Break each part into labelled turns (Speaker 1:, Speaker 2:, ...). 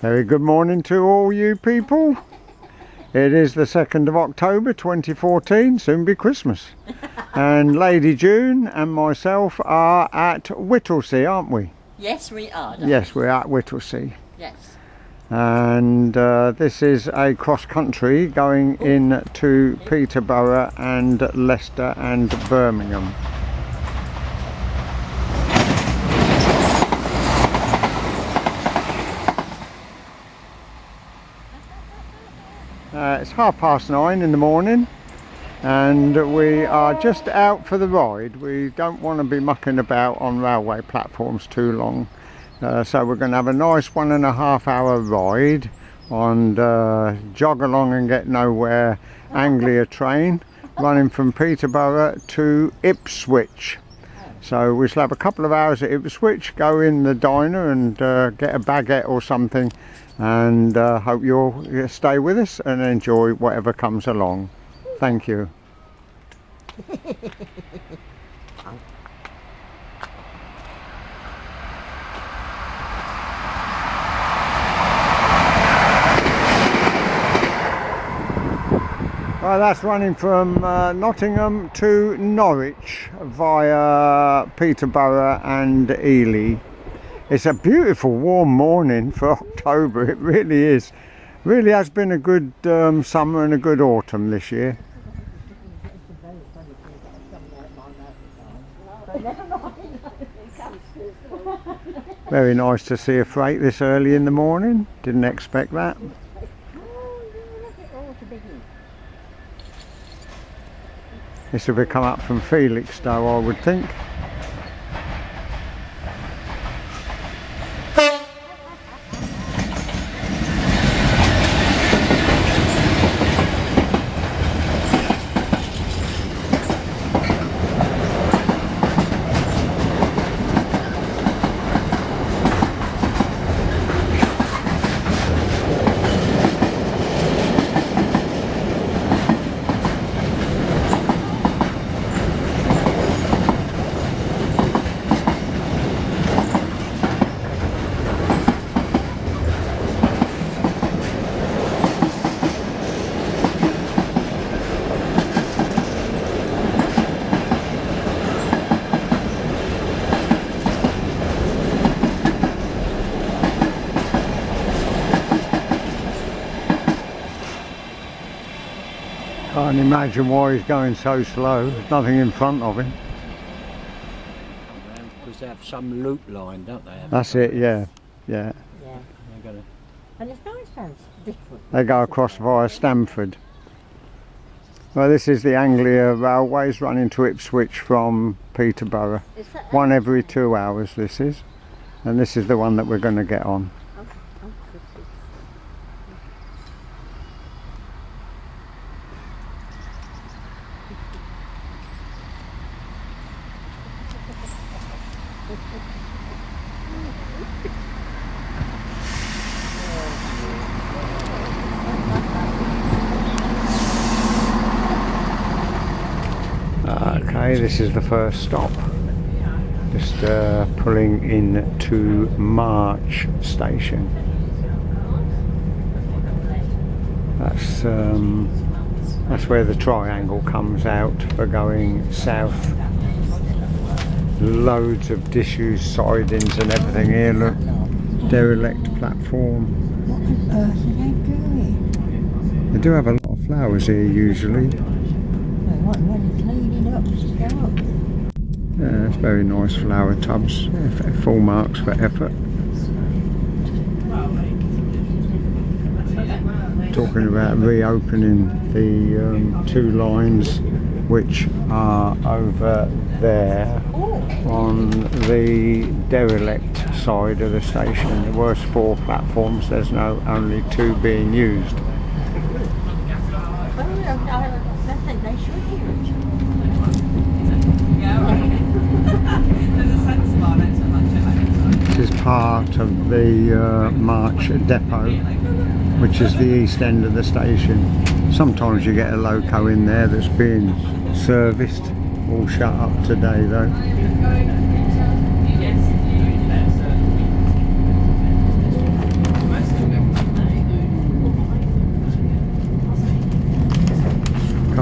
Speaker 1: Very good morning to all you people. It is the 2nd of October 2014, soon be Christmas. And Lady June and myself are at Whittlesea, aren't we?
Speaker 2: Yes, we are.
Speaker 1: Yes, we're at Whittlesea.
Speaker 2: Yes.
Speaker 1: And this is a cross country going into Peterborough and Leicester and Birmingham. It's 9:30 in the morning and we are just out for the ride. We don't want to be mucking about on railway platforms too long, so we're going to have a nice 1.5 hour ride on jog along and get nowhere Anglia train running from Peterborough to Ipswich. So we shall have a couple of hours at Ipswich, go in the diner and get a baguette or something, and hope you'll stay with us and enjoy whatever comes along. Thank you. Well, that's running from Nottingham to Norwich via Peterborough and Ely. It's a beautiful warm morning for October, it really is. Really has been a good summer and a good autumn this year. Very nice to see a freight this early in the morning, didn't expect that. This will be come up from Felixstowe, I would think. Can't imagine why he's going so slow. There's nothing in front of him.
Speaker 3: Because they have some loop line, don't they?
Speaker 1: That's it, yeah.
Speaker 2: Yeah. And it's nice, it's different.
Speaker 1: They go across via Stamford. Well, this is the Anglia Railways running to Ipswich from Peterborough. One every 2 hours this is. And this is the one that we're going to get on. Okay, this is the first stop. Just pulling in to March station. That's where the triangle comes out for going south. Loads of disused sidings and everything here, look. Derelict platform.
Speaker 2: What on earth are they doing?
Speaker 1: They do have a lot of flowers here usually.
Speaker 2: They want them cleaning up stuff.
Speaker 1: Yeah, it's very nice flower tubs. Full marks for effort. Talking about reopening the 2 lines which are over there on the derelict side of the station. There was 4 platforms, there's now only 2 being used.
Speaker 2: I think they should hear it.
Speaker 1: This is part of the March depot, which is the east end of the station. Sometimes you get a loco in there that's being serviced. All shut up today though.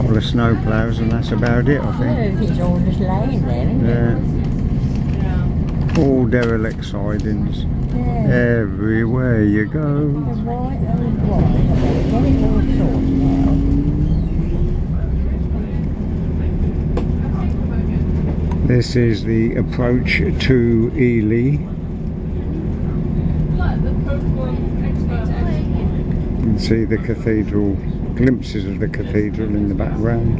Speaker 1: couple of snow ploughs and that's about it, I think.
Speaker 2: It's all just laying there, isn't it?
Speaker 1: Yeah. All derelict sidings.
Speaker 2: Yeah.
Speaker 1: Everywhere you go.
Speaker 2: The white and white. I better get it all sorted out.
Speaker 1: This is the approach to Ely. You can see the cathedral, glimpses of the cathedral in the background.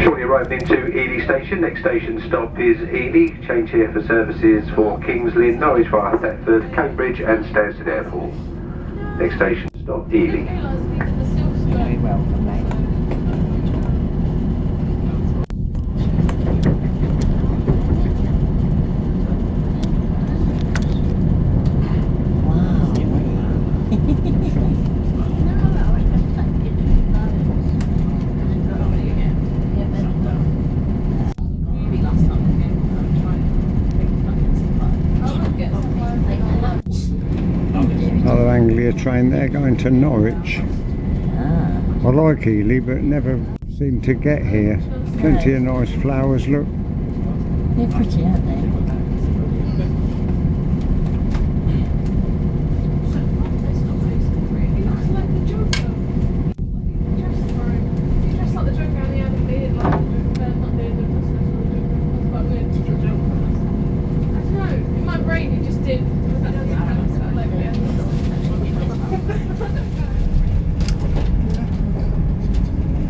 Speaker 4: Shortly arrived into Ely Station. Next station stop is Ely. Change here for services for Kings Lynn, Norwich via Thetford, Cambridge and Stansted Airport. Next station stop Ely.
Speaker 2: Very welcome, mate.
Speaker 1: Another Anglia train there going to Norwich. I like Ely but never seem to get here. Plenty of nice flowers, look.
Speaker 2: They're pretty, aren't they?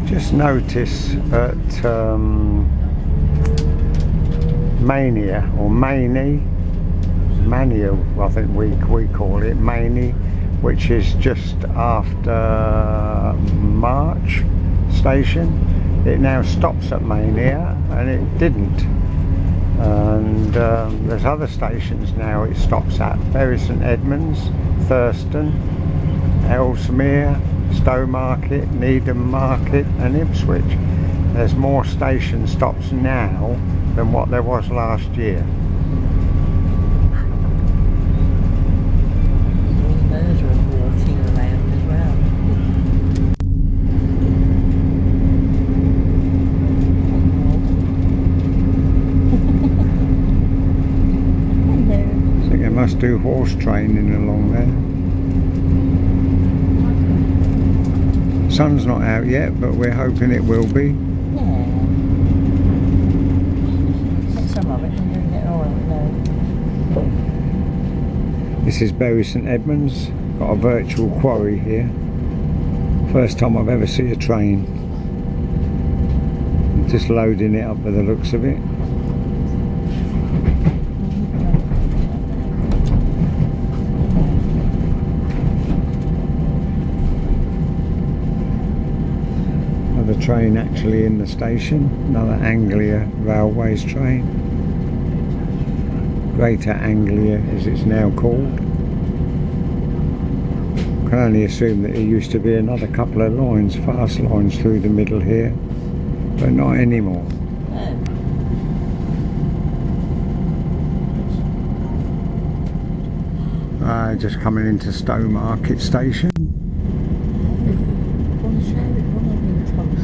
Speaker 1: Just notice at Mania or Mania, I think we call it Mania, which is just after March station. It now stops at Mania and it didn't. And there's other stations now it stops at: Bury St Edmunds, Thurston, Ellesmere, Stowmarket, Needham Market and Ipswich. There's more station stops now than what there was last year.
Speaker 2: Birds are walking around as well.
Speaker 1: I think they must do horse training along there. Sun's not out yet, but we're hoping it will be.
Speaker 2: Yeah. Get some of it and then get all of it.
Speaker 1: This is Bury St Edmunds. Got a virtual quarry here. First time I've ever seen a train. I'm just loading it up by the looks of it. Another train actually in the station, another Anglia Railways train. Greater Anglia as it's now called. Can only assume that there used to be another couple of lines, fast lines through the middle here, but not anymore. Just coming into Stowmarket station.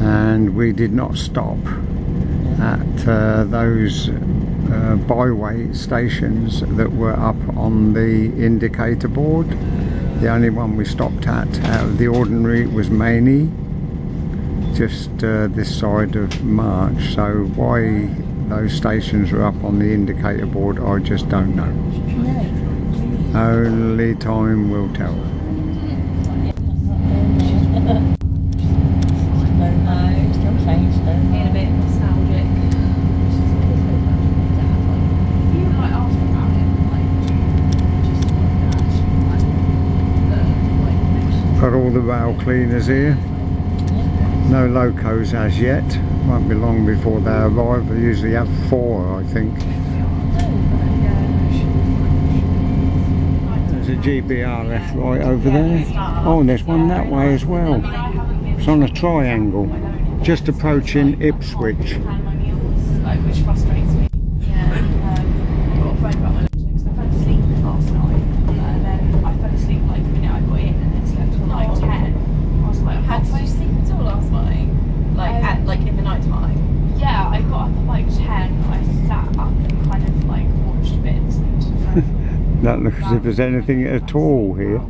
Speaker 1: And we did not stop at those byway stations that were up on the indicator board. The only one we stopped at out of the ordinary was Mania, just this side of March. So why those stations are up on the indicator board, I just don't know. Only time will tell. Got all the rail cleaners here. No locos as yet. Won't be long before they arrive. They usually have 4, I think. There's a GBRF right over there. Oh, and there's one that way as well. It's on a triangle, just approaching Ipswich.
Speaker 5: Which frustrates me. Yeah. I got a phone about my lecture because I fell asleep last night, and then I fell asleep like the minute I got in, and then slept till like 10. I was like,
Speaker 6: How did you sleep at all last night? Like in the night time?
Speaker 5: Yeah, I got up at like 10. I sat up and kind of like watched a bit and slept to
Speaker 1: Don't look as if there's anything at all here.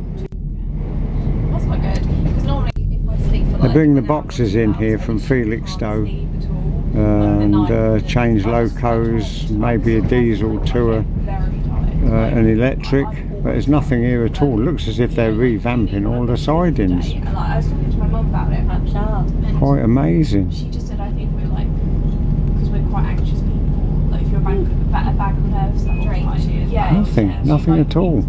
Speaker 6: That's quite good. Because normally if I sleep for like...
Speaker 1: They bring the boxes in here from Felixstowe and change locos, maybe a diesel to an electric, but there's nothing here at all. It looks as if they're revamping all the sidings.
Speaker 5: And like, I was talking to my mum about it.
Speaker 1: Quite amazing.
Speaker 5: She just said, I think we're like, because we're quite anxious people, like if you're a bag of nerves that whole time. Yeah,
Speaker 1: Nothing at all.
Speaker 5: I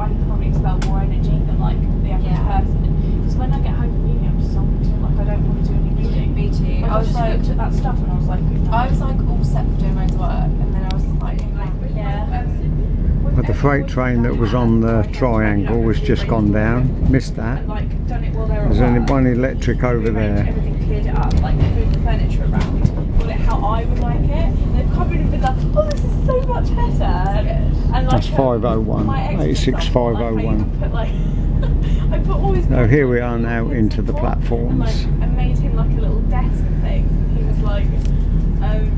Speaker 5: can probably expel more energy than like the average person. Because when I get home from uni, I'm just like I don't want to do any reading.
Speaker 6: Me too.
Speaker 5: Like, I just looked at that stuff and I was like,
Speaker 6: all set for doing loads of work, and then I was like, yeah.
Speaker 1: But the freight train that was on the triangle was just gone down. Missed that.
Speaker 5: like done it while they were
Speaker 1: There's
Speaker 5: at
Speaker 1: only
Speaker 5: work.
Speaker 1: one electric over there.
Speaker 5: Everything cleared it up, like moved the furniture around, got it how I would like it. They've come in and been like, oh, this is so much better. And like,
Speaker 1: That's 501,
Speaker 5: my extras,
Speaker 1: 86501.
Speaker 5: Like, I put all his
Speaker 1: Now here we are now into the platforms.
Speaker 5: and I made him like a little desk and things, and he was like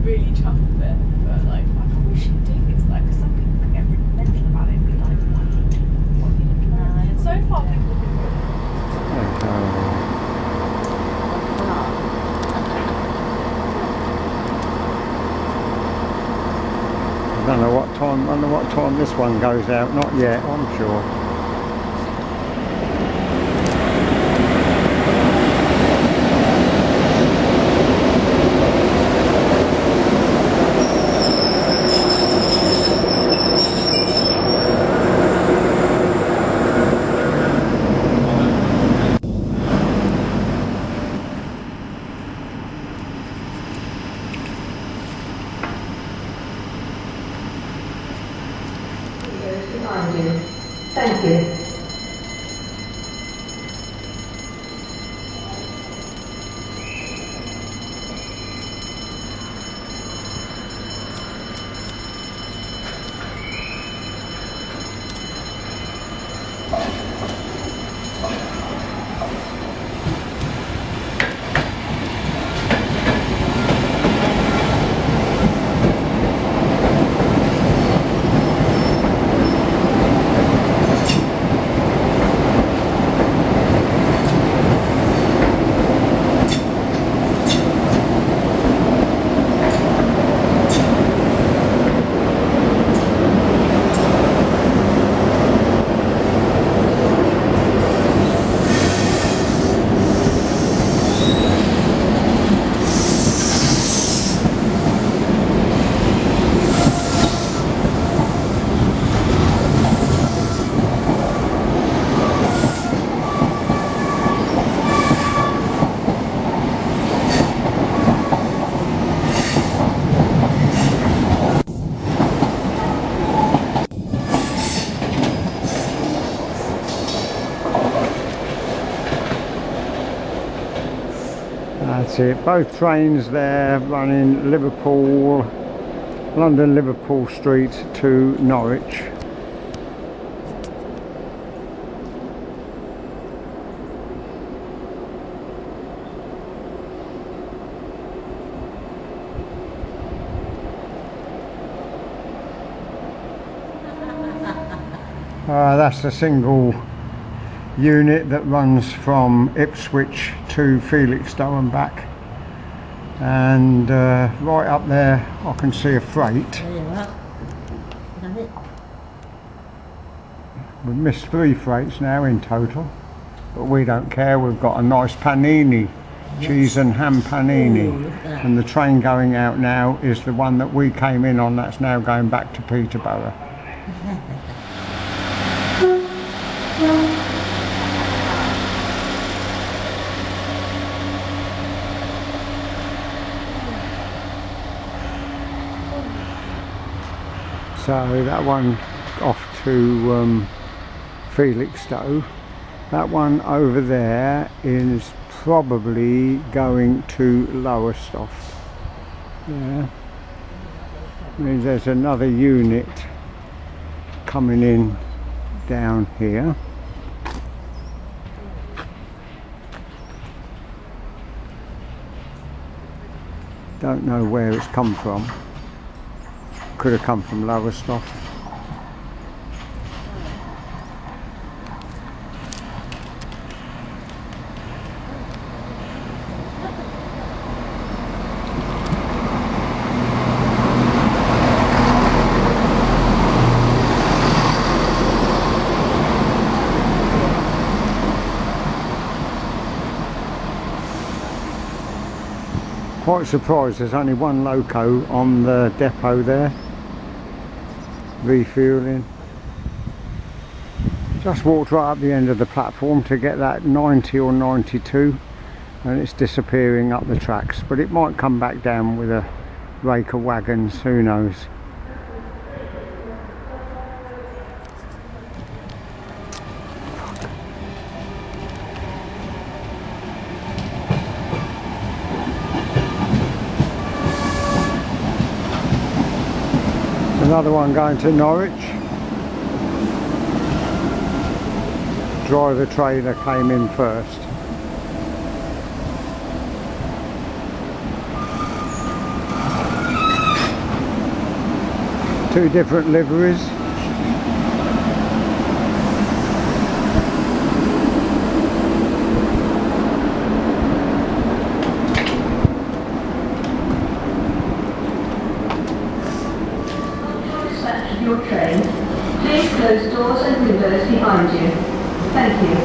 Speaker 5: really chuffed with it. But like, I probably should do this, like, 'cause some people can get really mental about it and be like, what are you looking at? So far, people have been
Speaker 1: I don't know what time this one goes out. Not yet, I'm sure.
Speaker 7: Thank you.
Speaker 1: That's it. Both trains there running London Liverpool Street to Norwich. That's the single unit that runs from Ipswich to Felixstowe and back, and right up there I can see a freight.
Speaker 2: There you are. That's it.
Speaker 1: We've missed 3 freights now in total, but we don't care. We've got a nice panini, cheese and ham panini.
Speaker 2: Ooh, look at that.
Speaker 1: And the train going out now is the one that we came in on, that's now going back to Peterborough. So that one off to Felixstowe. That one over there is probably going to Lowestoft. Yeah. Means there's another unit coming in down here. Don't know where it's come from. Could have come from Lowestoft. Quite surprised there's only one loco on the depot there, refueling. Just walked right up the end of the platform to get that 90 or 92 and it's disappearing up the tracks, but it might come back down with a rake of wagons, who knows. Another one going to Norwich. Driver trailer came in first. Two different liveries.
Speaker 7: Your train. Please close doors and windows behind you. Thank you.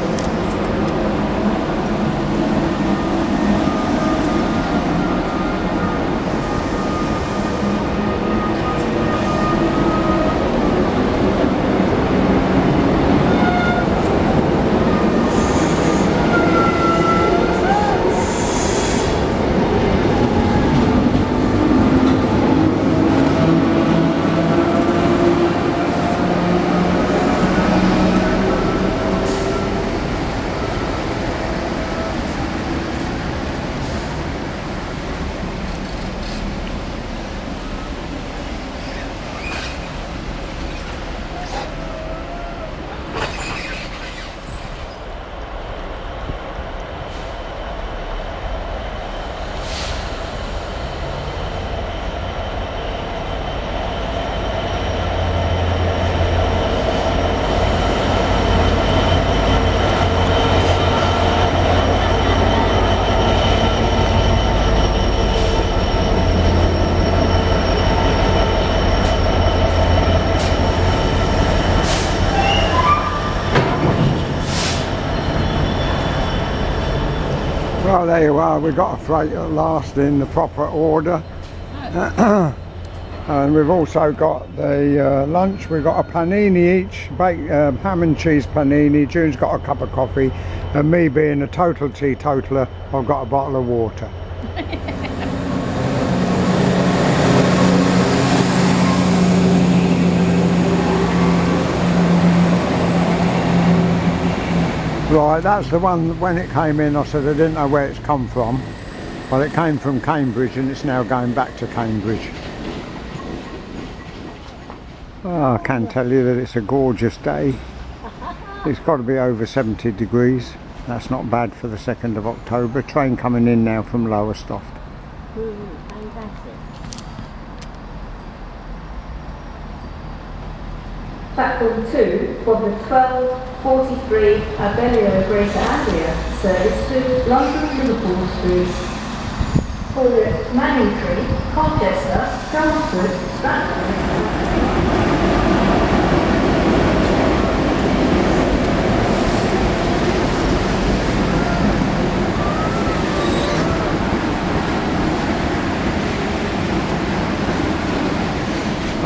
Speaker 1: Well, there you are, we got a freight at last in the proper order. And we've also got the lunch. We've got a panini each, ham and cheese panini. June's got a cup of coffee, and me being a total teetotaler, I've got a bottle of water. Right, that's the one. When it came in, I said I didn't know where it's come from. Well, it came from Cambridge and it's now going back to Cambridge. Oh, I can tell you that it's a gorgeous day. It's got to be over 70 degrees. That's not bad for the 2nd of October. Train coming in now from Lowestoft.
Speaker 2: Fantastic.
Speaker 7: Platform 2 for the 12:43 Abellio Greater Anglia service to London Liverpool Street. For the Manningtree, Colchester, Chelmsford, Stratford.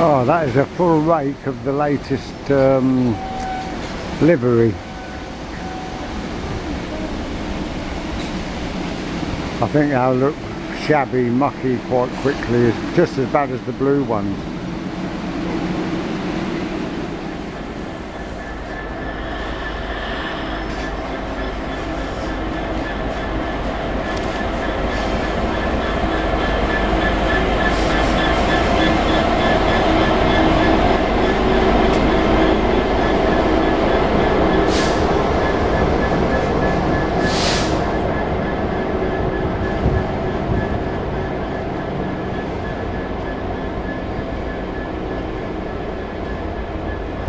Speaker 1: Oh, that is a full rake of the latest livery. I think they'll look shabby, mucky quite quickly, just as bad as the blue ones.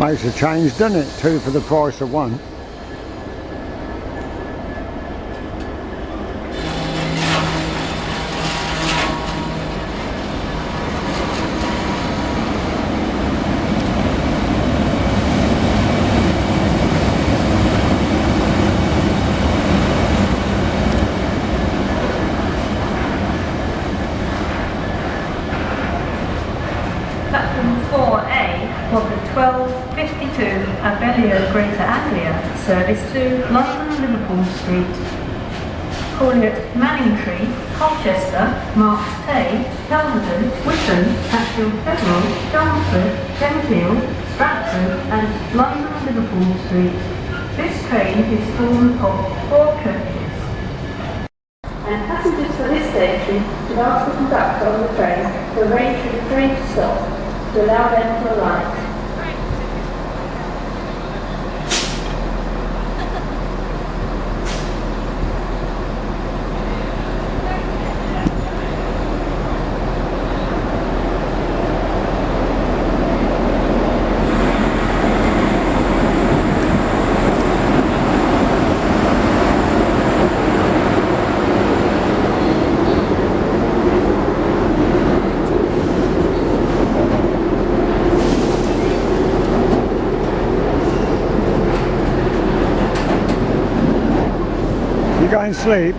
Speaker 1: Makes a change, doesn't it? Two for the price of one.
Speaker 7: Platform 4A of the 1252 Abellio Greater Anglia service to London Liverpool Street. Calling at Manningtree, Colchester, Marks Tay, Kelvedon, Witton, Hatfield Federal, Chelmsford, Gentile, Stratford and London Liverpool Street. This train is formed of 4 coaches. And passengers for this station should ask the conductor on the train to arrange for the train to stop to allow them to alight.
Speaker 1: Go and sleep.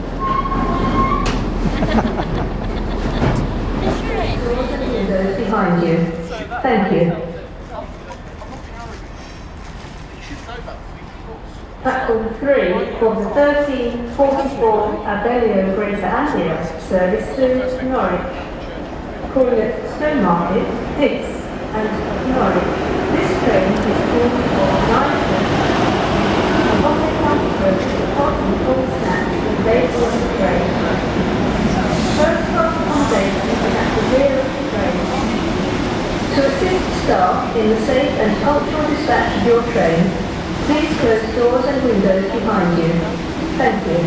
Speaker 7: Doors and windows behind you. Thank you. Platform 3 of the 1344 Abellio Greater Anglia service to Norwich. Calling at Stowmarket, Hicks and Norwich. This train is called for 9:30. Public transport is departing all snacks and days on the train. First class accommodation is at the rear of the train. To assist staff in the safe and punctual dispatch of your train, please close doors and windows behind you. Thank you.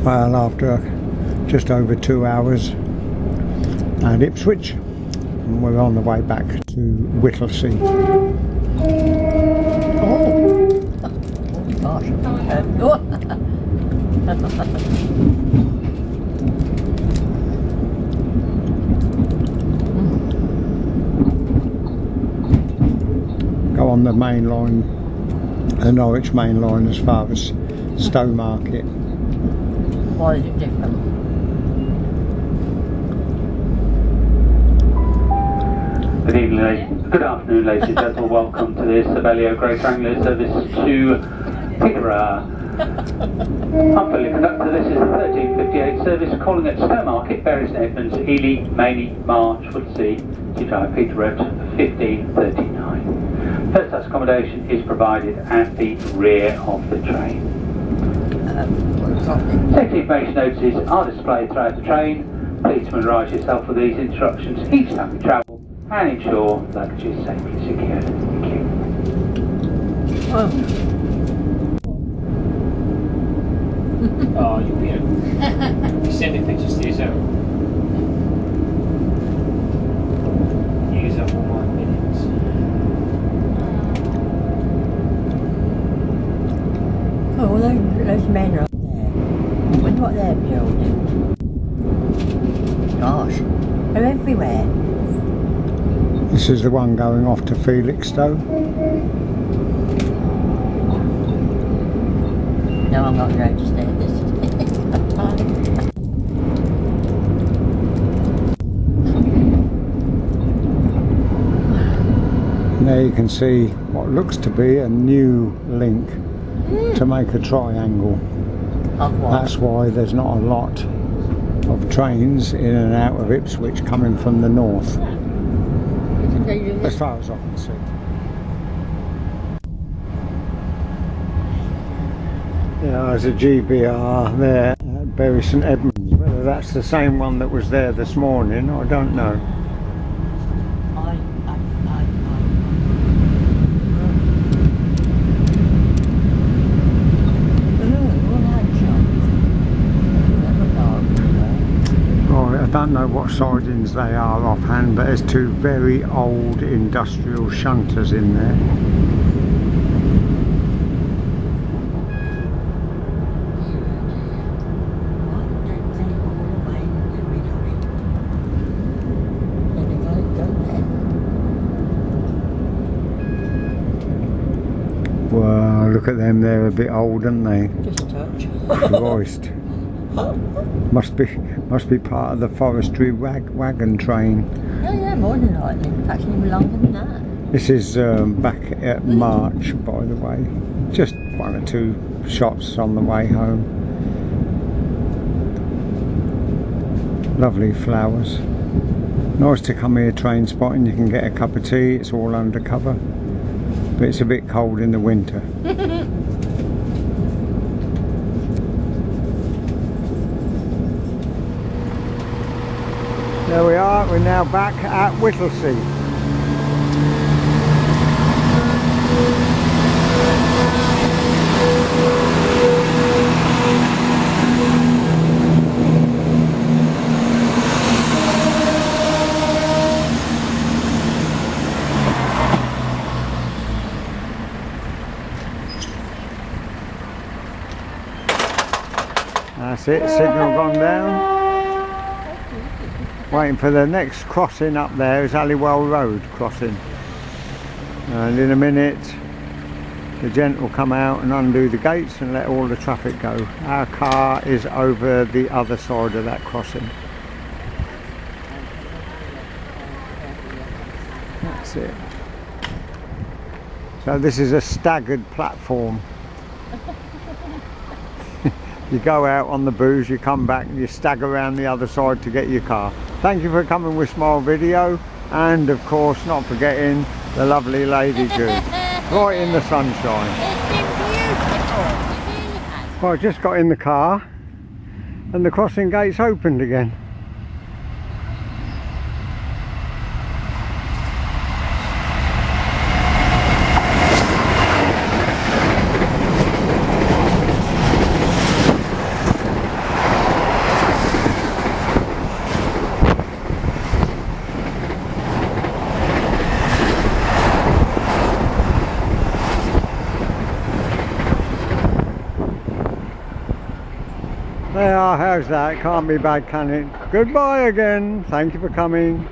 Speaker 1: Well, after just over 2 hours at Ipswich, and we're on the way back to Whittlesea.
Speaker 2: Oh gosh.
Speaker 1: Go on the main line, the Norwich main line, as far as Stowmarket.
Speaker 2: Why is it different?
Speaker 8: Good afternoon, ladies and gentlemen. Welcome to this Abellio Greater Anglia service to Peterborough. I'm Philip, conductor. This is the 1358 service calling at Stowmarket, Bury St Edmunds, Ely, Mainy, March, Whittlesea, to drive Peterborough to 1539. First class accommodation is provided at the rear of the train. Safety information notices are displayed throughout the train. Please familiarise yourself with these instructions each time you travel and ensure luggage is safely secured. Thank you.
Speaker 3: Oh, you'll be able. Sending pictures to yourself. Use up all my minutes.
Speaker 2: Oh, well, those men are up there. I wonder what they're building. Gosh, they're everywhere.
Speaker 1: This is the one going off to Felixstowe.
Speaker 2: No, I'm not going to stay at this.
Speaker 1: And there you can see what looks to be a new link to make a triangle. That's why there's not a lot of trains in and out of Ipswich coming from the north, as far as I can see. Yeah, there's a GBR there at Bury St Edmunds. Whether that's the same one that was there this morning, I don't know. I don't know what sidings they are offhand, but there's two very old industrial shunters in there. Wow, look at them, they're a bit old, aren't they?
Speaker 2: Just a touch.
Speaker 1: Christ. Must be part of the forestry wagon train.
Speaker 2: Oh yeah, more than likely. Perhaps even longer than that.
Speaker 1: This is back at March, by the way. Just one or two shots on the way home. Lovely flowers. Nice to come here train spotting. You can get a cup of tea. It's all undercover, but it's a bit cold in the winter. There we are, we're now back at Whittlesea. That's it, signal gone down. Waiting for the next crossing up there is Halliwell Road crossing, and in a minute the gent will come out and undo the gates and let all the traffic go. Our car is over the other side of that crossing. That's it. So this is a staggered platform. You go out on the booze, you come back and you stagger around the other side to get your car. Thank you for coming with Smile Video, and of course not forgetting the lovely Lady Jude, right in the sunshine.
Speaker 2: It's been beautiful. It really has.
Speaker 1: Well, I just got in the car and the crossing gates opened again. There, how's that? Can't be bad, can it? Goodbye again. Thank you for coming.